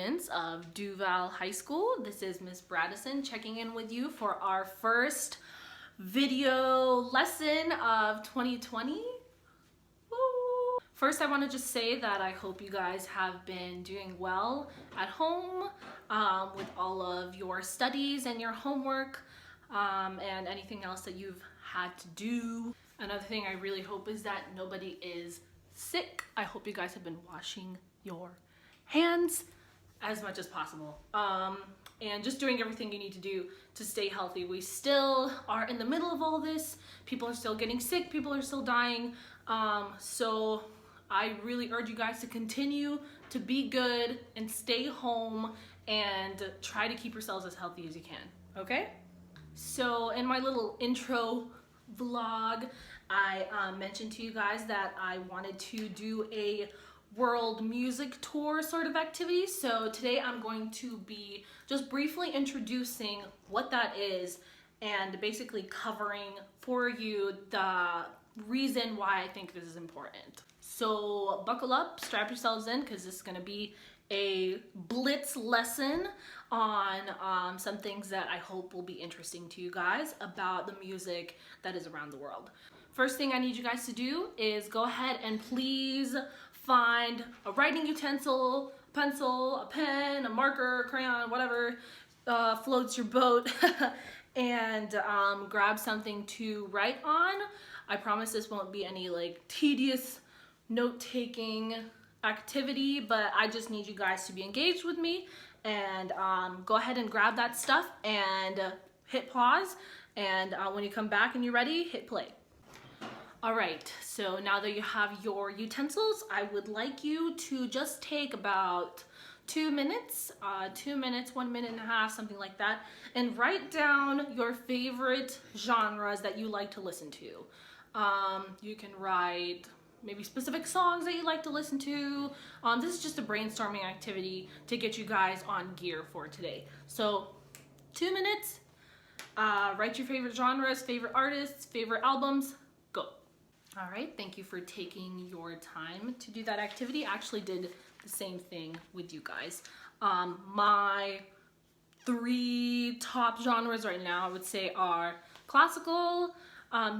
students of Duval High School. This is Miss Bradison checking in with you for our first video lesson of 2020. Woo! First, I want to just say that I hope you guys have been doing well at home with all of your studies and your homework and anything else that you've had to do. Another thing I really hope is that nobody is sick. I hope you guys have been washing your hands as much as possible and just doing everything you need to do to stay healthy. We still are in the middle of all this. People are still getting sick, people are still dying, so I really urge you guys to continue to be good and stay home and try to keep yourselves as healthy as you can, okay? So in my little intro vlog, I mentioned to you guys that I wanted to do a world music tour sort of activity. So today I'm going to be just briefly introducing what that is and basically covering for you the reason why I think this is important. So buckle up, strap yourselves in, because this is going to be a blitz lesson on some things that I hope will be interesting to you guys about the music that is around the world. First thing I need you guys to do is go ahead and please find a writing utensil, a pencil, a pen, a marker, a crayon, whatever floats your boat, and grab something to write on. I promise this won't be any like tedious note-taking activity, but I just need you guys to be engaged with me and go ahead and grab that stuff and hit pause, and when you come back and you're ready, hit play. Alright, so now that you have your utensils, I would like you to just take about 2 minutes, 1.5 minutes, something like that, and write down your favorite genres that you like to listen to. You can write maybe specific songs that you like to listen to. This is just a brainstorming activity to get you guys on gear for today. So 2 minutes, write your favorite genres, favorite artists, favorite albums, go. All right, thank you for taking your time to do that activity. I actually did the same thing with you guys. My 3 top genres right now, I would say, are classical,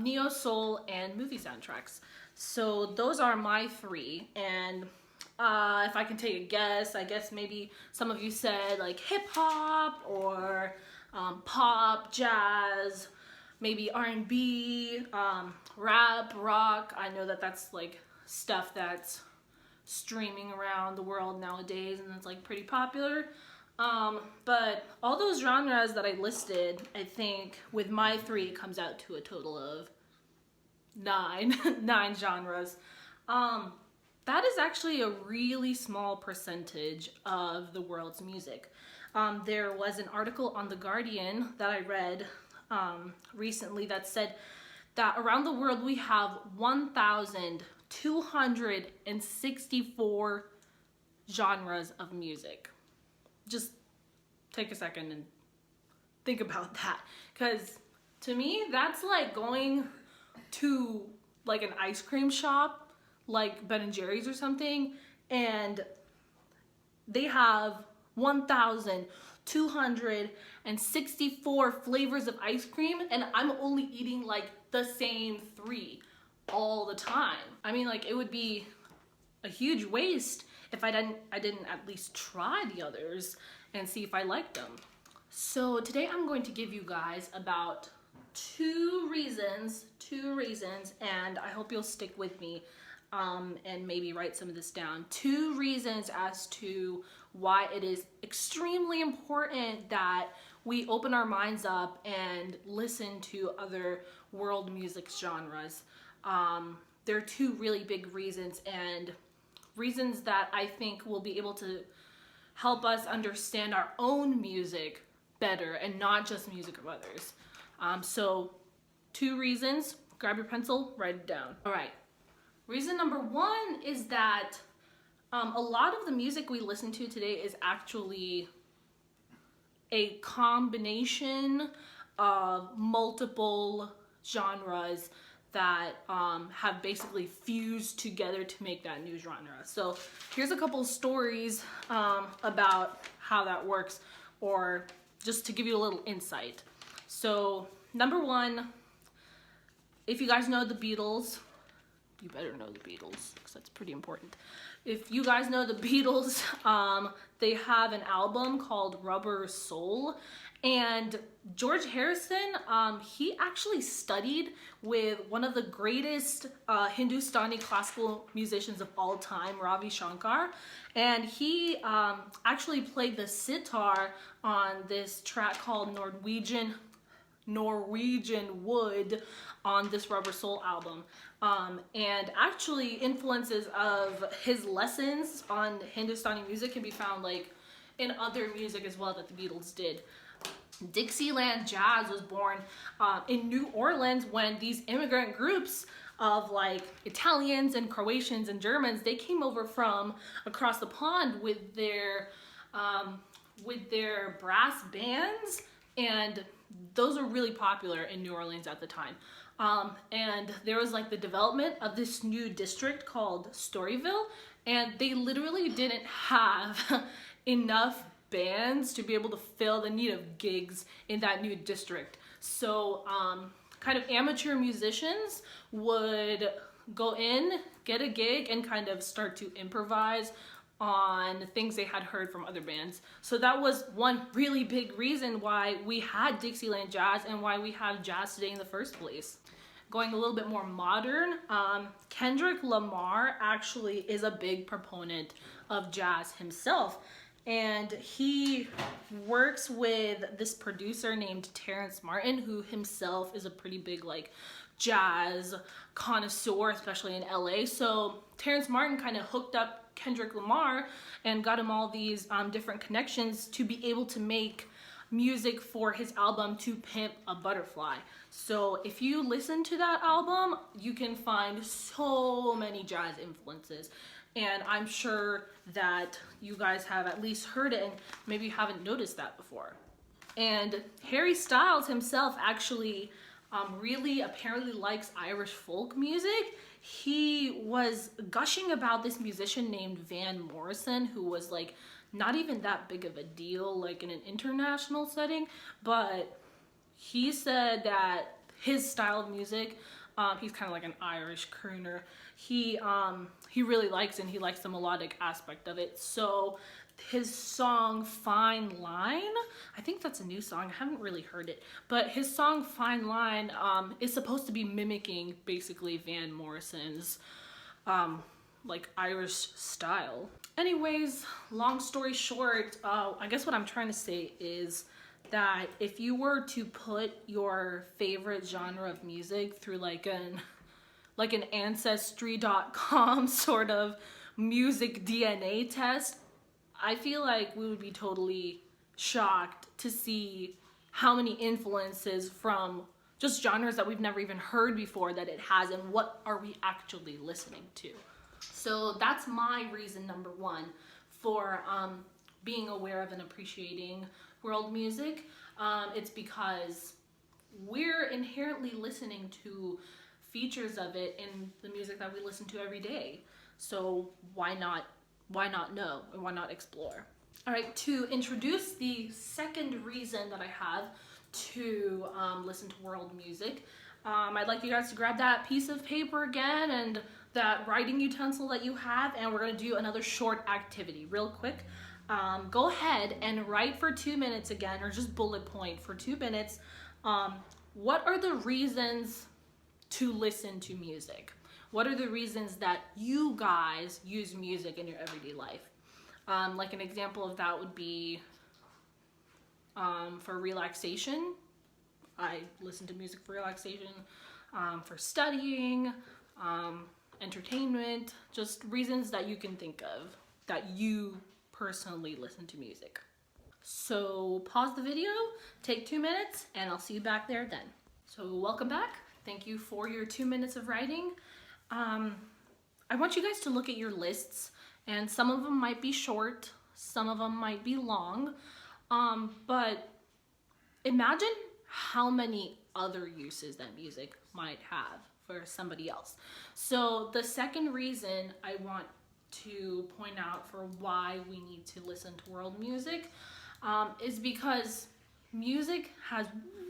neo soul, and movie soundtracks. So those are my 3, and if I can take a guess, I guess maybe some of you said like hip hop or pop, jazz, maybe R&B, rap, rock. I know that that's like stuff that's streaming around the world nowadays and it's like pretty popular. But all those genres that I listed, I think with my 3 it comes out to a total of 9 genres. That is actually a really small percentage of the world's music. There was an article on The Guardian that I read recently that said that around the world we have 1,264 genres of music. Just take a second and think about that, because to me that's like going to like an ice cream shop like Ben & Jerry's or something, and they have 1,264 flavors of ice cream, and I'm only eating like the same 3 all the time. I mean, like, it would be a huge waste if I didn't at least try the others and see if I liked them. So today I'm going to give you guys about 2 reasons, and I hope you'll stick with me and maybe write some of this down. 2 reasons as to why it is extremely important that we open our minds up and listen to other world music genres. There are 2 really big reasons, and reasons that I think will be able to help us understand our own music better and not just music of others. So 2 reasons, grab your pencil, write it down. All right, reason number 1 is that a lot of the music we listen to today is actually a combination of multiple genres that have basically fused together to make that new genre. So here's a couple of stories about how that works, or just to give you a little insight. So number one, if you guys know the Beatles, you better know the Beatles because that's pretty important. If you guys know the Beatles, they have an album called Rubber Soul, and George Harrison, he actually studied with one of the greatest Hindustani classical musicians of all time, Ravi Shankar, and he actually played the sitar on this track called Norwegian Wood on this Rubber Soul album. And actually influences of his lessons on Hindustani music can be found like in other music as well that the Beatles did. Dixieland Jazz was born in New Orleans when these immigrant groups of like Italians and Croatians and Germans, they came over from across the pond with their brass bands, and those were really popular in New Orleans at the time. And there was like the development of this new district called Storyville, and they literally didn't have enough bands to be able to fill the need of gigs in that new district. So kind of amateur musicians would go in, get a gig, and kind of start to improvise on things they had heard from other bands. So that was one really big reason why we had Dixieland Jazz and why we have jazz today in the first place. Going a little bit more modern, Kendrick Lamar actually is a big proponent of jazz himself, and he works with this producer named Terrence Martin, who himself is a pretty big like jazz connoisseur, especially in LA. So Terrence Martin kind of hooked up Kendrick Lamar and got him all these different connections to be able to make music for his album To Pimp a Butterfly. So if you listen to that album, you can find so many jazz influences, and I'm sure that you guys have at least heard it and maybe you haven't noticed that before. And Harry Styles himself actually really apparently likes Irish folk music. He was gushing about this musician named Van Morrison, who was like not even that big of a deal like in an international setting, but he said that his style of music, he's kind of like an Irish crooner, he really likes, and he likes the melodic aspect of it. So his song Fine Line, I think that's a new song, I haven't really heard it, but his song Fine Line is supposed to be mimicking basically Van Morrison's like Irish style. Anyways, long story short, I guess what I'm trying to say is that if you were to put your favorite genre of music through like an Ancestry.com sort of music DNA test, I feel like we would be totally shocked to see how many influences from just genres that we've never even heard before that it has, and what are we actually listening to. So that's my reason number one for being aware of and appreciating world music. It's because we're inherently listening to features of it in the music that we listen to every day. So why not know, and why not explore? All right, to introduce the second reason that I have to listen to world music, I'd like you guys to grab that piece of paper again and that writing utensil that you have, and we're gonna do another short activity real quick. Go ahead and write for 2 minutes again, or just bullet point for 2 minutes. What are the reasons to listen to music? What are the reasons that you guys use music in your everyday life? Like an example of that would be for relaxation. I listen to music for relaxation, for studying, entertainment, just reasons that you can think of that you personally listen to music. So pause the video, take 2 minutes, and I'll see you back there then. So welcome back. Thank you for your 2 minutes of writing. I want you guys to look at your lists, and some of them might be short, some of them might be long, but imagine how many other uses that music might have for somebody else. So the second reason I want to point out for why we need to listen to world music is because music has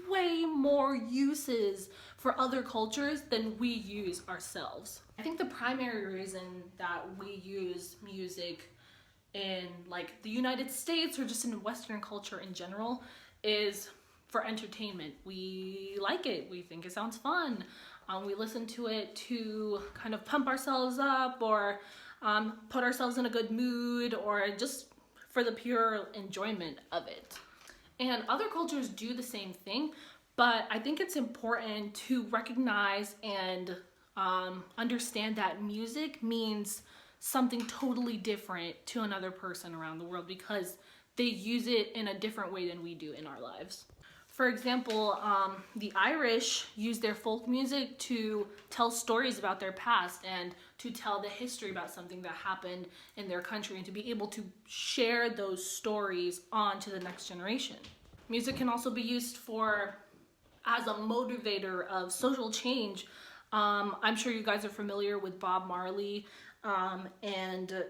way more uses for other cultures than we use ourselves. I think the primary reason that we use music in like the United States or just in Western culture in general is for entertainment. We like it, we think it sounds fun. We listen to it to kind of pump ourselves up or put ourselves in a good mood or just for the pure enjoyment of it. And other cultures do the same thing, but I think it's important to recognize and understand that music means something totally different to another person around the world because they use it in a different way than we do in our lives. For example, the Irish use their folk music to tell stories about their past and to tell the history about something that happened in their country and to be able to share those stories on to the next generation. Music can also be used as a motivator of social change. I'm sure you guys are familiar with Bob Marley, and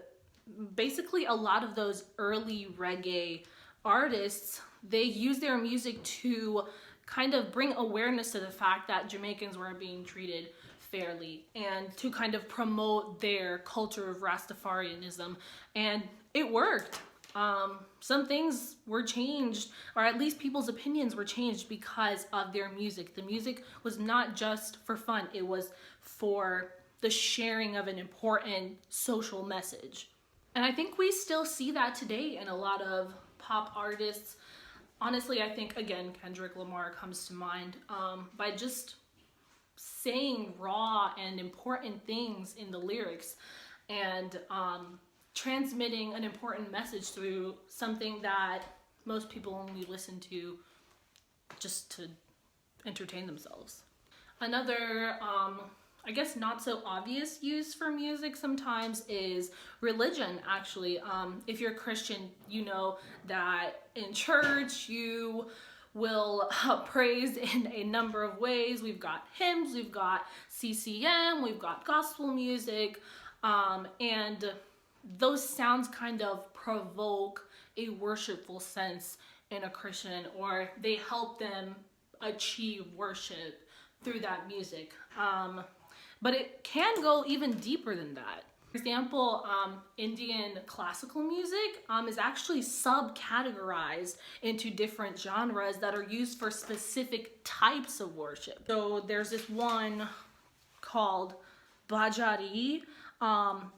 basically a lot of those early reggae artists, they use their music to kind of bring awareness to the fact that Jamaicans weren't being treated fairly and to kind of promote their culture of Rastafarianism, and it worked. Some things were changed, or at least people's opinions were changed because of their music. The music was not just for fun, it was for the sharing of an important social message. And I think we still see that today in a lot of pop artists. Honestly, I think, again, Kendrick Lamar comes to mind, by just saying raw and important things in the lyrics and transmitting an important message through something that most people only listen to just to entertain themselves. Another, I guess not so obvious use for music sometimes is religion, actually. If you're Christian, you know that in church you will praise in a number of ways. We've got hymns, we've got CCM, we've got gospel music, and those sounds kind of provoke a worshipful sense in a Christian, or they help them achieve worship through that music. But it can go even deeper than that. For example, Indian classical music is actually subcategorized into different genres that are used for specific types of worship. So there's this one called Bhajari.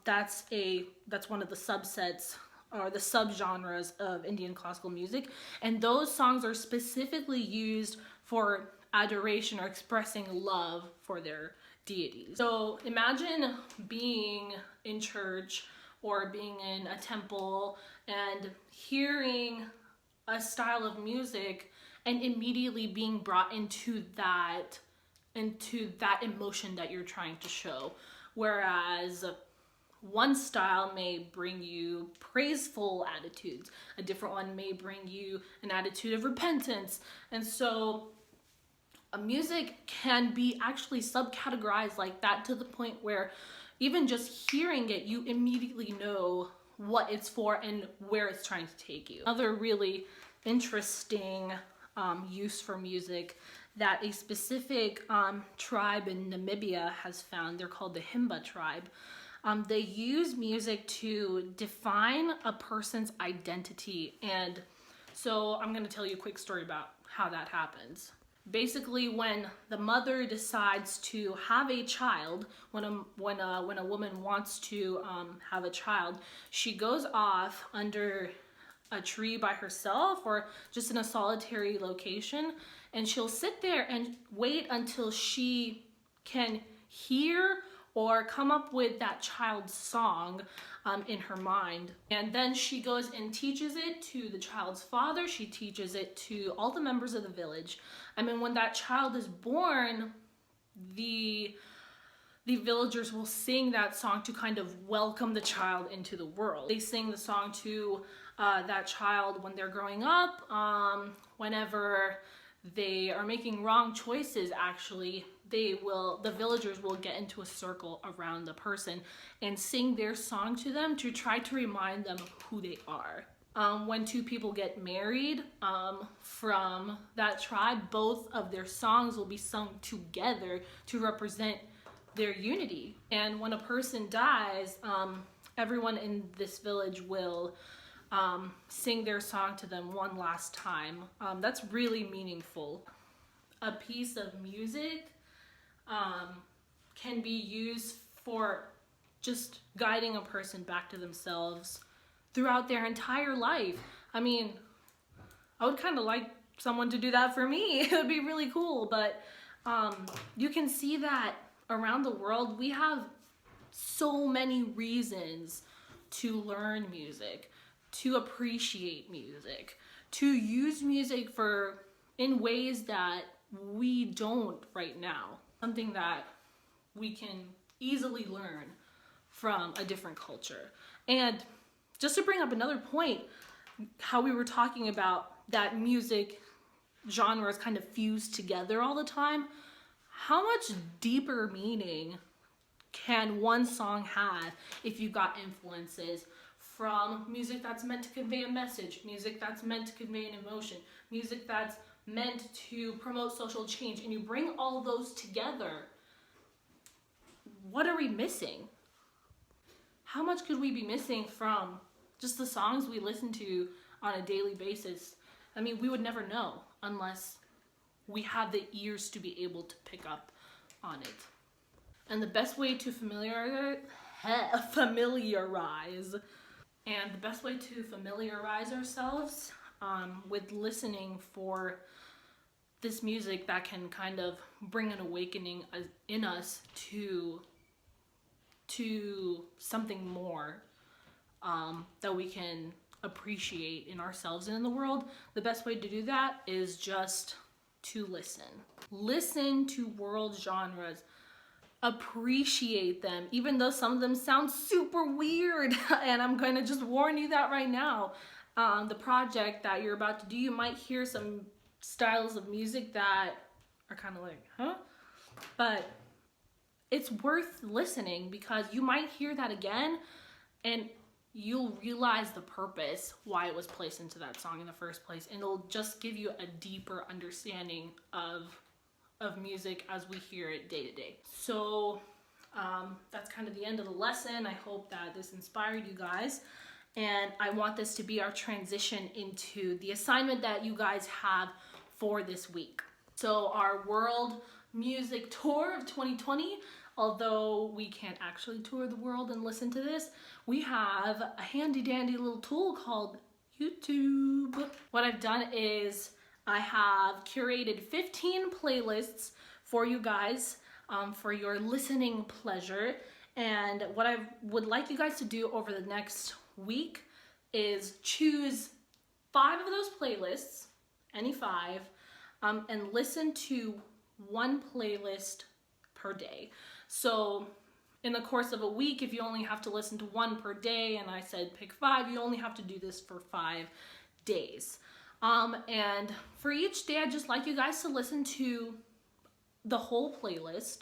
That's one of the subsets or the subgenres of Indian classical music, and those songs are specifically used for adoration or expressing love for their deities. So imagine being in church or being in a temple and hearing a style of music and immediately being brought into that emotion that you're trying to show. Whereas one style may bring you praiseful attitudes, a different one may bring you an attitude of repentance. And so music can be actually subcategorized like that to the point where even just hearing it, you immediately know what it's for and where it's trying to take you. Another really interesting use for music that a specific tribe in Namibia has found, they're called the Himba tribe. They use music to define a person's identity. And so I'm gonna tell you a quick story about how that happens. Basically, when the mother decides to have a child, when a woman wants to have a child, she goes off under a tree by herself or just in a solitary location, and she'll sit there and wait until she can hear or come up with that child's song in her mind. And then she goes and teaches it to the child's father, she teaches it to all the members of the village. I mean, when that child is born, the villagers will sing that song to kind of welcome the child into the world. They sing the song to that child when they're growing up, whenever they are making wrong choices, actually, the villagers will get into a circle around the person and sing their song to them to try to remind them of who they are. When two people get married from that tribe, both of their songs will be sung together to represent their unity. And when a person dies, everyone in this village will sing their song to them one last time. That's really meaningful. A piece of music can be used for just guiding a person back to themselves throughout their entire life. I mean, I would kind of like someone to do that for me. It would be really cool, but you can see that around the world we have so many reasons to learn music, to appreciate music, to use music in ways that we don't right now. Something that we can easily learn from a different culture. And just to bring up another point, how we were talking about that music genres kind of fused together all the time, how much deeper meaning can one song have if you got influences from music that's meant to convey a message, music that's meant to convey an emotion, music that's meant to promote social change, and you bring all those together? What are we missing? How much could we be missing from just the songs we listen to on a daily basis? I mean, we would never know unless we have the ears to be able to pick up on it. And the best way to familiarize ourselves with listening for this music that can kind of bring an awakening in us to something more that we can appreciate in ourselves and in the world. The best way to do that is just to listen. Listen to world genres. Appreciate them, even though some of them sound super weird. And I'm going to just warn you that right now. The project that you're about to do, you might hear some styles of music that are kind of like, huh? But it's worth listening, because you might hear that again and you'll realize the purpose why it was placed into that song in the first place, and it'll just give you a deeper understanding of music as we hear it day to day. So that's kind of the end of the lesson. I hope that this inspired you guys, and I want this to be our transition into the assignment that you guys have for this week. So our world music tour of 2020, although we can't actually tour the world and listen to this, we have a handy dandy little tool called YouTube. What I've done is I have curated 15 playlists for you guys for your listening pleasure. And what I would like you guys to do over the next week is choose 5 of those playlists, any 5, and listen to one playlist per day. So in the course of a week, if you only have to listen to one per day, and I said pick 5, you only have to do this for 5 days. And for each day, I'd just like you guys to listen to the whole playlist.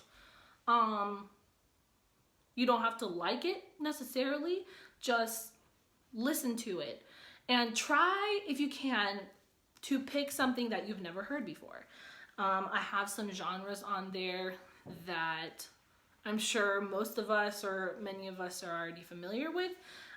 You don't have to like it necessarily, just listen to it. And try, if you can, to pick something that you've never heard before. I have some genres on there that I'm sure most of us or many of us are already familiar with.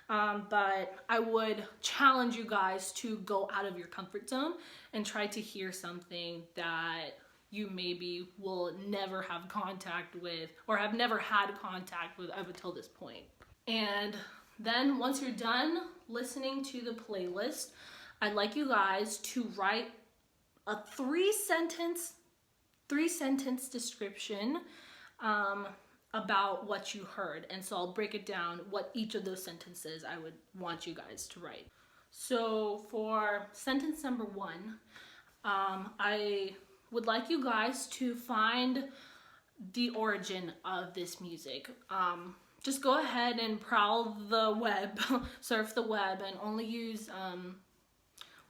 But I would challenge you guys to go out of your comfort zone and try to hear something that you maybe will never have contact with or have never had contact with up until this point. And then once you're done listening to the playlist, I'd like you guys to write a 3-sentence description about what you heard. And so I'll break it down what each of those sentences I would want you guys to write. So for sentence number 1, I would like you guys to find the origin of this music. Just go ahead and prowl the web, surf the web, and only use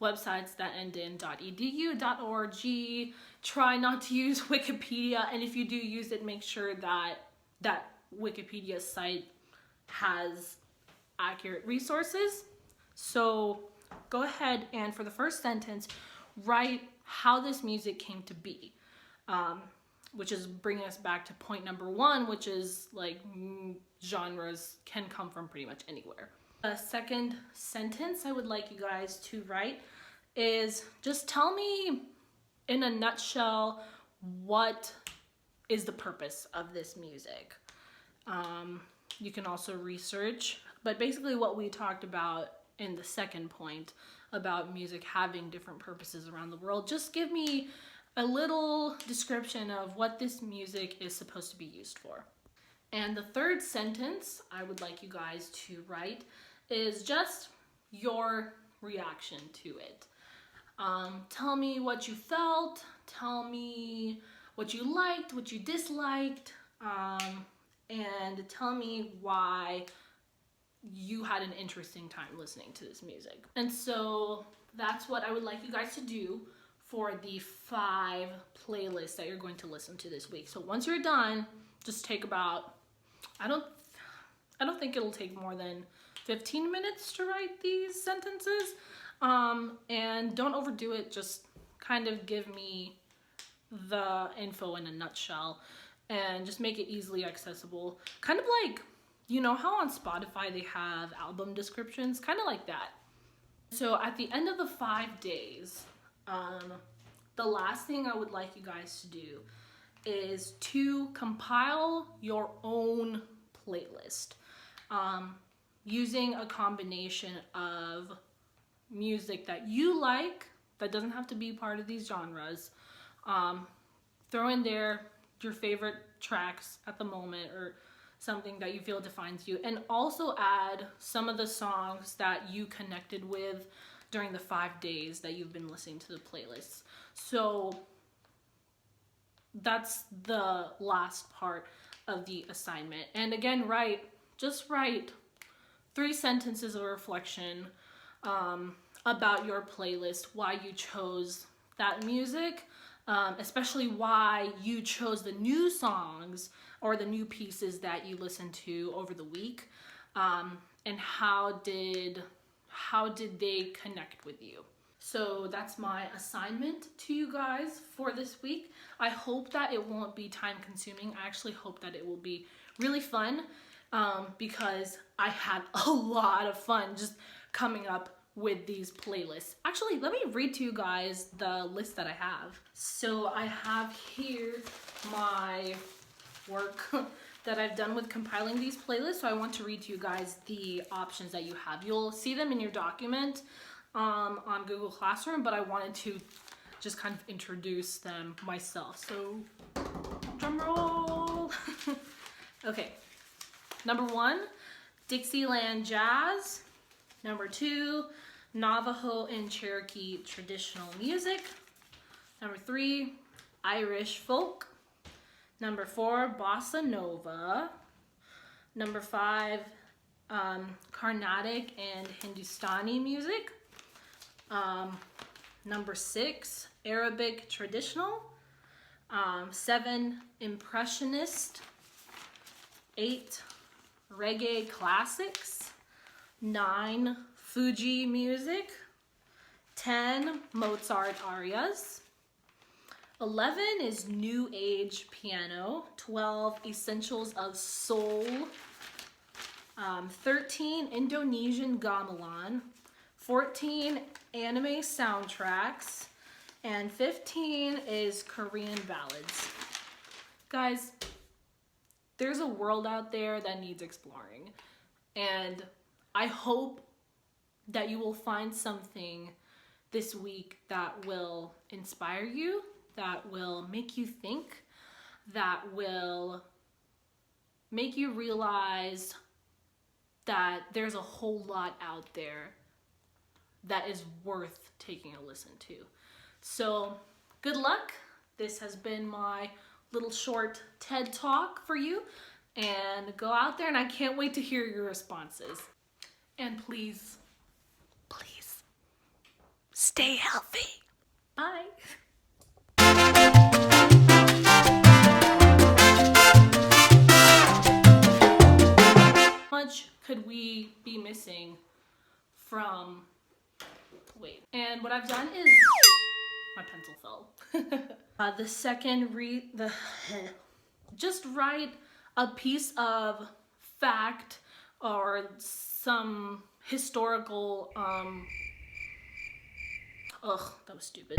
websites that end in .edu, .org. Try not to use Wikipedia, and if you do use it, make sure that that Wikipedia site has accurate resources. So go ahead and for the first sentence, write how this music came to be, which is bringing us back to point number one, which is like genres can come from pretty much anywhere. The second sentence I would like you guys to write is just tell me in a nutshell what is the purpose of this music. You can also research, but basically what we talked about in the second point about music having different purposes around the world, just give me a little description of what this music is supposed to be used for. And the third sentence I would like you guys to write is just your reaction to it. Tell me what you felt, tell me what you liked, what you disliked, and tell me why you had an interesting time listening to this music. And so that's what I would like you guys to do for the 5 playlists that you're going to listen to this week. So once you're done, just take about, I don't think it'll take more than 15 minutes to write these sentences. And don't overdo it, just kind of give me the info in a nutshell and just make it easily accessible. Kind of like, you know how on Spotify they have album descriptions? Kind of like that. So at the end of the 5 days, the last thing I would like you guys to do is to compile your own playlist, using a combination of music that you like, that doesn't have to be part of these genres. Throw in there your favorite tracks at the moment or something that you feel defines you, and also add some of the songs that you connected with during the 5 days that you've been listening to the playlists. So that's the last part of the assignment. And again, just write 3 sentences of reflection about your playlist, why you chose that music, especially why you chose the new songs or the new pieces that you listened to over the week, and how did they connect with you. So that's my assignment to you guys for this week. I hope that it won't be time consuming. I actually hope that it will be really fun, because I had a lot of fun just coming up with these playlists. Actually, let me read to you guys the list that I have. So I have here my work that I've done with compiling these playlists. So I want to read to you guys the options that you have. You'll see them in your document on Google Classroom, but I wanted to just kind of introduce them myself. So drum roll. Okay, number 1, Dixieland Jazz. Number 2, Navajo and Cherokee traditional music. Number 3, Irish folk. Number 4, Bossa Nova. Number 5, Carnatic and Hindustani music. Number 6, Arabic traditional. 7, Impressionist. 8, Reggae classics. 9, Fuji music. 10, Mozart arias. 11 is New Age piano. 12, Essentials of Soul. 13, Indonesian gamelan. 14, anime soundtracks. And 15 is Korean ballads. Guys, there's a world out there that needs exploring. And I hope that you will find something this week that will inspire you, that will make you think, that will make you realize that there's a whole lot out there that is worth taking a listen to. So good luck. This has been my little short TED Talk for you, and go out there, and I can't wait to hear your responses. And please Stay healthy. Bye. How much could we be missing from, wait, and what I've done is, my pencil fell. The second just write a piece of fact or some historical, ugh, that was stupid.